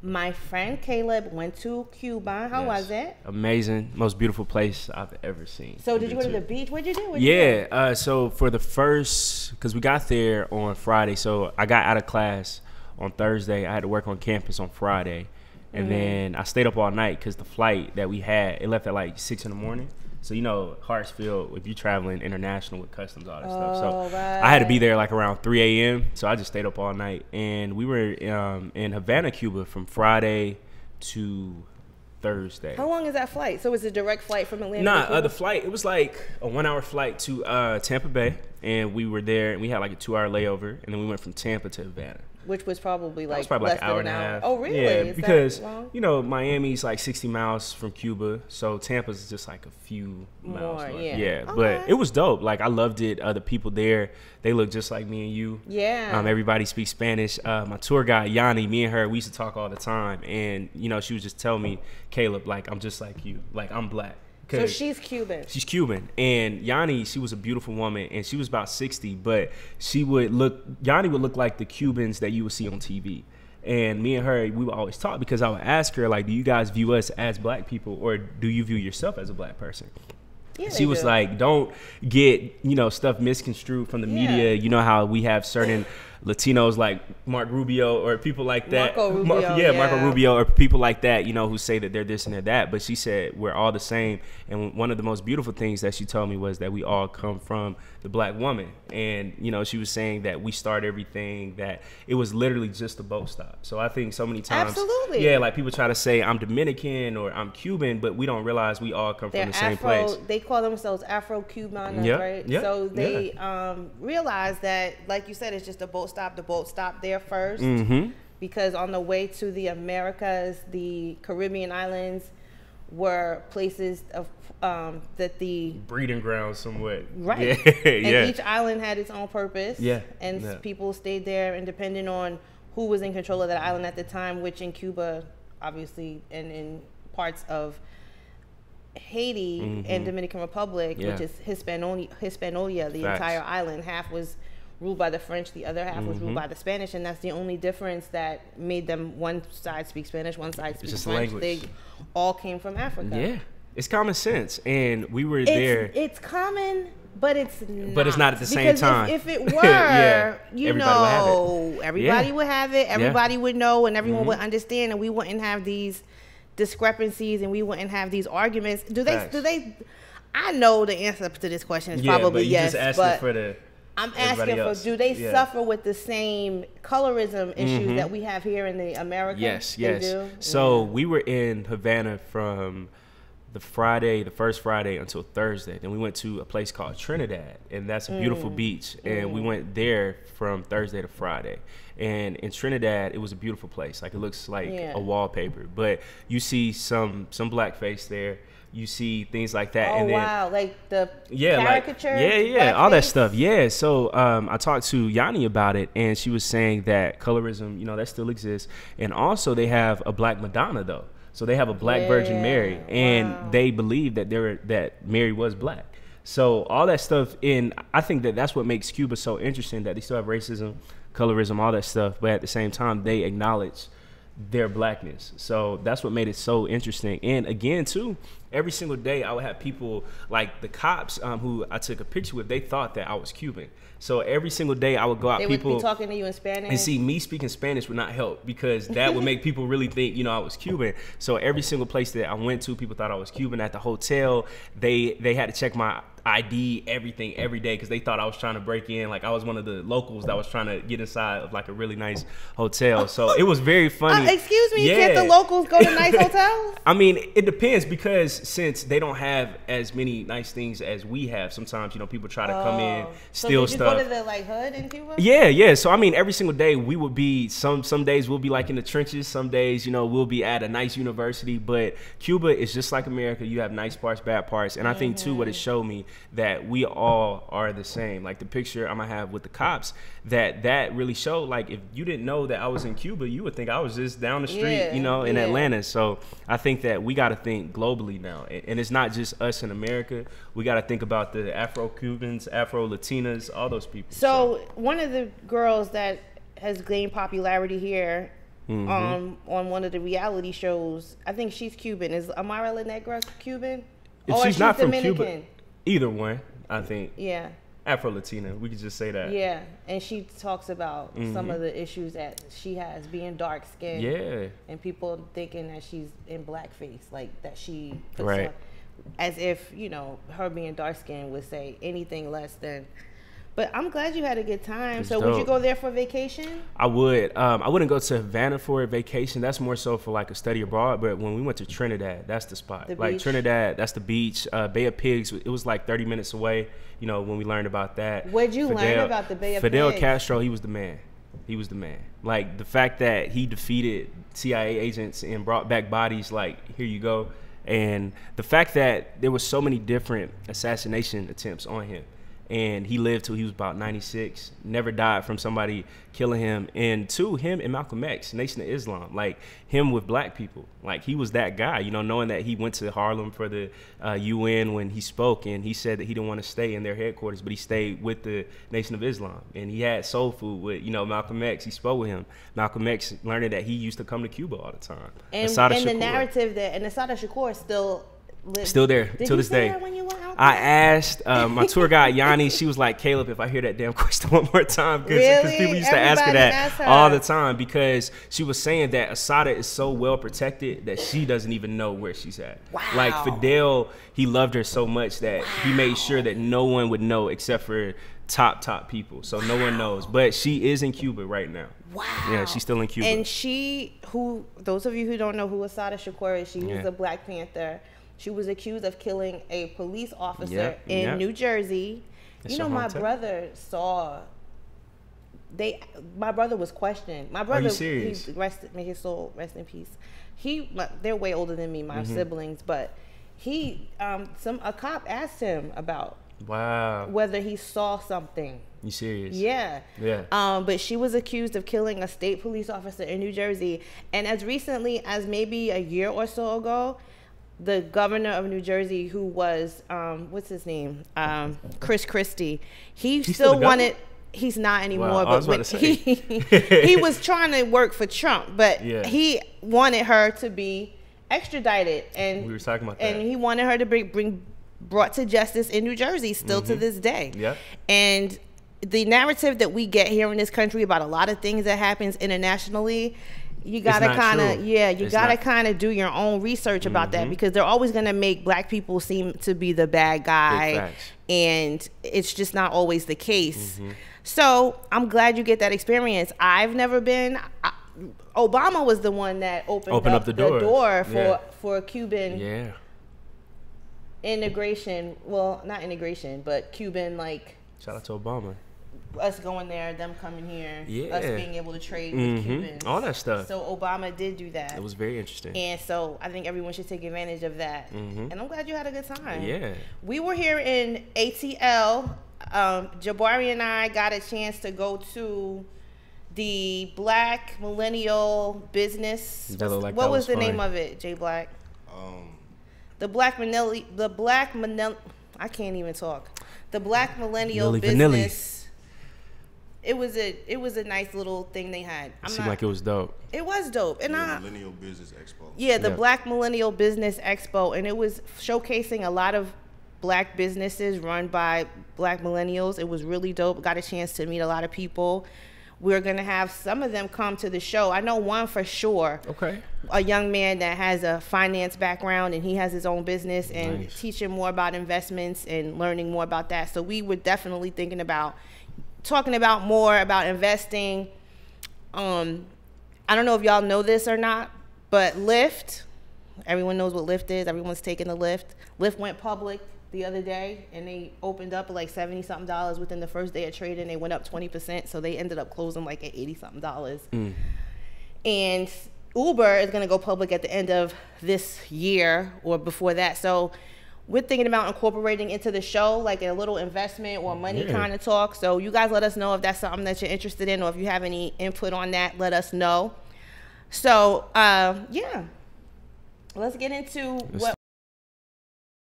My friend Caleb went to Cuba. How was it? Amazing. Most beautiful place I've ever seen. So did you go to the beach? What'd you do? So for the first, because we got there on Friday, so I got out of class on Thursday. I had to work on campus on Friday. And then I stayed up all night because the flight that we had, it left at like 6 in the morning. So, you know, Hartsfield, if you're traveling international with customs, all that stuff. So right. I had to be there like around 3 a.m. So I just stayed up all night. And we were in Havana, Cuba from Friday to Thursday. How long is that flight? So it's a direct flight from Atlanta to Cuba? The flight, it was like a 1 hour flight to Tampa Bay. And we were there and we had like a 2 hour layover. And then we went from Tampa to Havana. Which was probably like an hour and a half. Oh, really? Yeah, because, you know, Miami's like 60 miles from Cuba. So Tampa's just like a few miles. Yeah. Okay. But it was dope. Like, I loved it. The people there, they look just like me and you. Yeah. Everybody speaks Spanish. My tour guide, Yanni, me and her, we used to talk all the time. And, you know, she was just telling me, Caleb, like, I'm just like you. Like, I'm black. So she's Cuban. She's Cuban. And Yanni, she was a beautiful woman, and she was about 60, but Yanni would look like the Cubans that you would see on TV. And me and her, we would always talk because I would ask her, like, do you guys view us as black people, or do you view yourself as a black person? Yeah, she was like, don't get, you know, stuff misconstrued from the media. You know how we have certain Latinos like Mark Rubio or people like that. Marco Rubio or people like that, you know, who say that they're this and they're that. But she said we're all the same. And one of the most beautiful things that she told me was that we all come from the black woman. And, you know, she was saying that we start everything, that it was literally just a boat stop. So I think so many times, like people try to say I'm Dominican or I'm Cuban, but we don't realize we all come from the same place. They call themselves Afro-Cubanos, right? Yep. So they realize that, like you said, it's just a boat stop. The boat stopped there first because on the way to the Americas, the Caribbean islands were places of that the breeding grounds somewhat. Right. And each island had its own purpose. And people stayed there, and depending on who was in control of that island at the time, which in Cuba, obviously, and in parts of Haiti and Dominican Republic, which is Hispaniola, the entire island. Half was ruled by the French, the other half was ruled by the Spanish, and that's the only difference that made them, one side speak Spanish, one side speak French. They all came from Africa. Yeah, it's common sense, and we were there. It's common, but it's not. But it's not at the same time. If it were, everybody would have it. Everybody would know, and everyone would understand, and we wouldn't have these discrepancies, and we wouldn't have these arguments. Do they? I know the answer to this question is probably yes, but I'm asking for, do they suffer with the same colorism issues that we have here in the Americas? Yes. They do? So we were in Havana from the first Friday until Thursday. Then we went to a place called Trinidad, and that's a beautiful beach. And we went there from Thursday to Friday. And in Trinidad, it was a beautiful place. Like, it looks like a wallpaper. But you see some blackface there. You see things like that. Oh, and then, wow. Like the caricature? All that stuff. Yeah. So I talked to Yanni about it, and she was saying that colorism, you know, that still exists. And also they have a black Madonna, though. So they have a black Virgin Mary, and they believe that that Mary was black. So all that stuff, and I think that that's what makes Cuba so interesting, that they still have racism, colorism, all that stuff, but at the same time, they acknowledge their blackness. So that's what made it so interesting. And again, too, every single day I would have people like the cops who I took a picture with. They thought that I was Cuban. So every single day I would go out. They would be talking to you in Spanish. And see, me speaking Spanish would not help, because that would make people really think, you know, I was Cuban. So every single place that I went to, people thought I was Cuban. At the hotel, they had to check my ID, everything, every day, because they thought I was trying to break in. Like, I was one of the locals that was trying to get inside of like a really nice hotel. So it was very funny. Excuse me, can't the locals go to nice hotels? I mean, it depends, because since they don't have as many nice things as we have, sometimes, you know, people try to come in, steal stuff. So did you go to the like hood in Cuba? Yeah. So I mean, every single day we would be, some days we'll be like in the trenches, some days, you know, we'll be at a nice university. But Cuba is just like America. You have nice parts, bad parts, and I think too, what it showed me, that we all are the same. Like the picture I'm gonna have with the cops, that really showed, like, if you didn't know that I was in Cuba, you would think I was just down the street, you know, in Atlanta. So I think that we got to think globally now, and it's not just us in America. We got to think about the Afro-Cubans, Afro-Latinas, all those people. So one of the girls that has gained popularity here on one of the reality shows. I think she's Cuban. Is Amara La Negra Cuban? If she's not from Cuba, either one, I think. Yeah. Afro-Latina, we could just say that. Yeah, and she talks about some of the issues that she has being dark-skinned. Yeah. And people thinking that she's in blackface, like that she puts right. on, as if, you know, her being dark-skinned would say anything less than. But I'm glad you had a good time. So would you go there for vacation? I would. I wouldn't go to Havana for a vacation. That's more so for like a study abroad. But when we went to Trinidad, that's the spot. Like beach. Trinidad, that's the beach. Bay of Pigs, it was like 30 minutes away, you know, when we learned about that. What'd you learn about the Bay of Pigs? Fidel Castro, he was the man. He was the man. Like the fact that he defeated CIA agents and brought back bodies, like, here you go. And the fact that there was so many different assassination attempts on him. And he lived till he was about 96, never died from somebody killing him. And two, him and Malcolm X, Nation of Islam, like him with black people. Like he was that guy, you know, knowing that he went to Harlem for the UN when he spoke, and he said that he didn't want to stay in their headquarters, but he stayed with the Nation of Islam. And he had soul food with, you know, Malcolm X. He spoke with him. Malcolm X learning that he used to come to Cuba all the time. And the narrative that, and Assata Shakur still there till this day. I asked my tour guide Yanni. She was like, "Caleb, if I hear that damn question one more time," because people used to ask her that all the time, because she was saying that Assata is so well protected that she doesn't even know where she's at. Wow. Like Fidel, he loved her so much that he made sure that no one would know except for top people. So no one knows, but she is in Cuba right now. Wow. Yeah, she's still in Cuba. And those of you who don't know who Assata Shakur is, she was a Black Panther. She was accused of killing a police officer in New Jersey. That's, you know, my brother my brother was questioned. My brother, are you serious? May his soul rest in peace. They're way older than me, my siblings, but a cop asked him about whether he saw something. You serious? Yeah. Yeah. But she was accused of killing a state police officer in New Jersey, and as recently as maybe a year or so ago, the governor of New Jersey, who was what's his name, Chris Christie, he's still wanted. He's not anymore, wow, but he was trying to work for Trump, but he wanted her to be extradited, and we were talking about that. And he wanted her to be brought to justice in New Jersey, still to this day. Yeah. And the narrative that we get here in this country about a lot of things that happens internationally, you gotta kind of do your own research about that, because they're always gonna make Black people seem to be the bad guy, and it's just not always the case. So I'm glad you get that experience. I've never been. Obama was the one that opened up the door for Cuban integration. Well, not integration, but Cuban, like, shout out to Obama. Us going there, them coming here, us being able to trade with Cubans, all that stuff. So Obama did do that. It was very interesting, and so I think everyone should take advantage of that. And I'm glad you had a good time. Yeah, we were here in ATL. Jabari and I got a chance to go to the Black Millennial Business. What was the name of it, Jay Black? The Black Millennial. I can't even talk. The Black Millennial Business. It was a nice little thing they had. It seemed like it was dope. It was dope. And Millennial Business Expo. Yeah, the Black Millennial Business Expo, and it was showcasing a lot of Black businesses run by Black millennials. It was really dope. Got a chance to meet a lot of people. We're gonna have some of them come to the show. I know one for sure. Okay. A young man that has a finance background, and he has his own business, and teaching more about investments and learning more about that. So we were definitely thinking about talking about more about investing. I don't know if y'all know this or not, but Lyft, everyone knows what Lyft is. Everyone's taking the Lyft. Lyft went public the other day, and they opened up at like $70-something within the first day of trading. They went up 20%, so they ended up closing like at $80-something. And Uber is going to go public at the end of this year or before that. So we're thinking about incorporating into the show like a little investment or money kind of talk. So you guys let us know if that's something that you're interested in, or if you have any input on that, let us know. So yeah, let's get into what